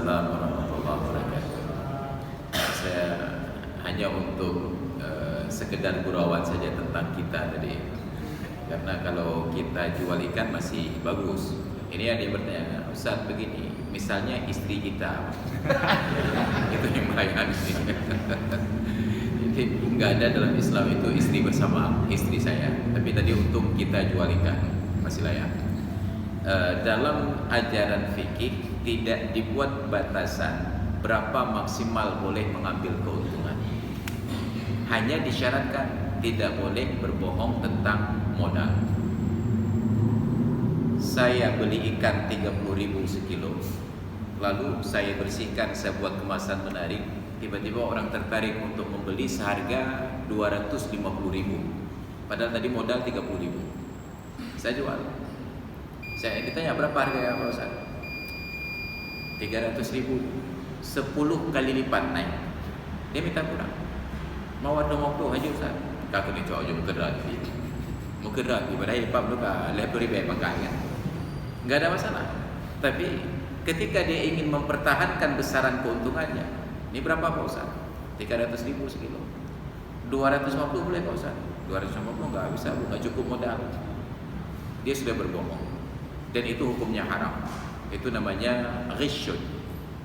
Waalaikumsalam warahmatullahi wabarakatuh. Saya hanya untuk sekedar gurauan saja tentang kita tadi. Karena kalau kita jual ikan masih bagus. Ini ada yang bertanya, Ustaz begini, misalnya istri kita, itu yang bahaya di sini. Jadi nggak ada dalam Islam itu istri bersama istri saya. Tapi tadi untuk kita jual ikan masih layak. Dalam ajaran fikih tidak dibuat batasan berapa maksimal boleh mengambil keuntungan. Hanya disyaratkan tidak boleh berbohong tentang modal. Saya beli ikan 30.000 sekilo, lalu saya bersihkan, saya buat kemasan menarik, tiba-tiba orang tertarik untuk membeli seharga 250.000, padahal tadi modal 30.000. Saya jual. Saya ditanya berapa harga Pak Ustaz? 300.000, 10 kali lipat naik. Dia minta kurang. Mau ada waktu haji Ustaz. Kakak ni cakap je muka rapi. Muka rapi pada lepas luka, lepas ribu pakai kan. Enggak ada masalah. Tapi ketika dia ingin mempertahankan besaran keuntungannya, ini berapa Pak Ustaz? 300.000 sekilo. 250 boleh Pak Ustaz? 250 enggak bisa, enggak cukup modal. Dia sudah berbohong. Dan itu hukumnya haram. Itu namanya ghisyun.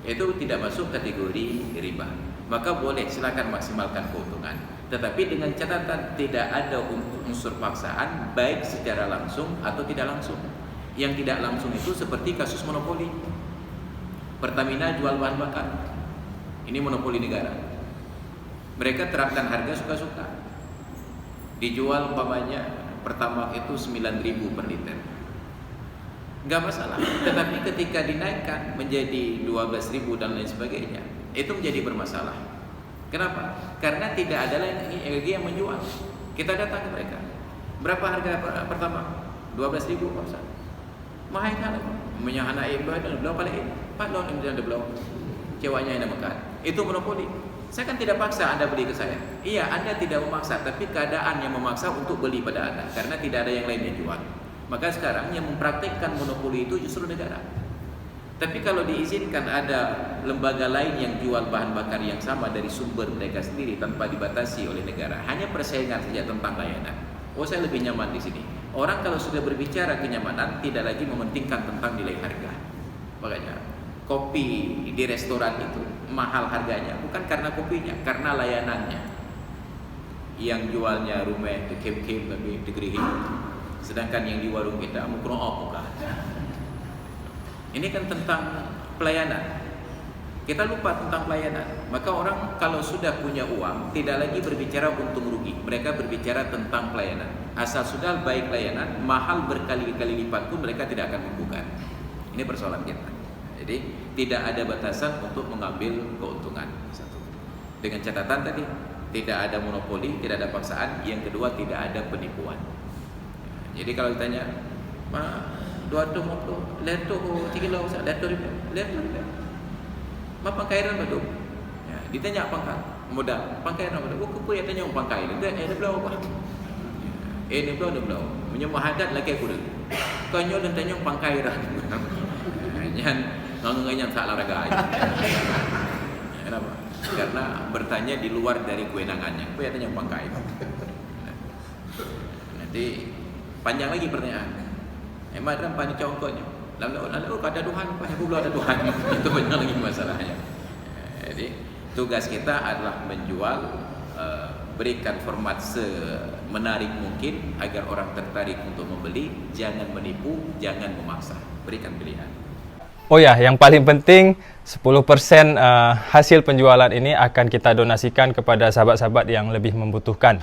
Itu tidak masuk kategori riba. Maka boleh silakan maksimalkan keuntungan. Tetapi dengan catatan tidak ada unsur paksaan baik secara langsung atau tidak langsung. Yang tidak langsung itu seperti kasus monopoli. Pertamina jual bahan bakar. Ini monopoli negara. Mereka terapkan harga suka-suka. Dijual umpamanya Pertamax itu 9.000 per liter. Enggak masalah. Tetapi ketika dinaikkan menjadi 12.000 dan lain sebagainya, itu menjadi bermasalah. Kenapa? Karena tidak ada lagi yang menjual. Kita datang ke mereka. Berapa harga Pertamax? 12.000 Pak Ustaz. Mahal kan? Menyahana ibu dan belau paling Pak Don yang ada belau. Cewanya yang makan. Itu monopoli. Saya kan tidak paksa Anda beli ke saya. Iya, Anda tidak memaksa, tapi keadaan yang memaksa untuk beli pada Anda karena tidak ada yang lain yang jual. Maka sekarang yang mempraktikkan monopoli itu justru negara. Tapi kalau diizinkan ada lembaga lain yang jual bahan bakar yang sama dari sumber mereka sendiri tanpa dibatasi oleh negara, hanya persaingan saja tentang layanan. Oh, saya lebih nyaman di sini. Orang kalau sudah berbicara kenyamanan tidak lagi mementingkan tentang nilai harga. Makanya kopi di restoran itu mahal harganya bukan karena kopinya, karena layanannya. Yang jualnya rumah kem-kem tapi digerihin. Sedangkan yang di warung kita mukro apa? Ini kan tentang pelayanan. Kita lupa tentang pelayanan. Maka orang kalau sudah punya uang tidak lagi berbicara untung rugi. Mereka berbicara tentang pelayanan. Asal sudah baik pelayanan, mahal berkali-kali lipat pun mereka tidak akan membuka. Ini persoalan kita. Jadi tidak ada batasan untuk mengambil keuntungan. Satu. Dengan catatan tadi tidak ada monopoli, tidak ada paksaan. Yang kedua tidak ada penipuan. Jadi kalau ditanya, dua-dua motor, leto cikilo, leto ribu. Ma pangkairan betul. Ya, ditanya pangkai modal, pangkairan betul. Aku pun tanya pangkai. Dia belau apa? Ini belau. Menyembah hadat lagi aku dah. Kanyo dan tanya pangkairan. Jangan ngangeng salah raga aja. Kenapa? Karena bertanya di luar dari kewenangannya. Aku tanya pangkai. Nanti panjang lagi pertanyaan. Emang ada apa ni congkoknya? Lalu ada Tuhan, aku belum ada Tuhan. Itu banyak lagi masalahnya. Jadi tugas kita adalah menjual, berikan format semenarik mungkin agar orang tertarik untuk membeli. Jangan menipu, jangan memaksa. Berikan pilihan. Oh ya, yang paling penting 10% hasil penjualan ini akan kita donasikan kepada sahabat-sahabat yang lebih membutuhkan.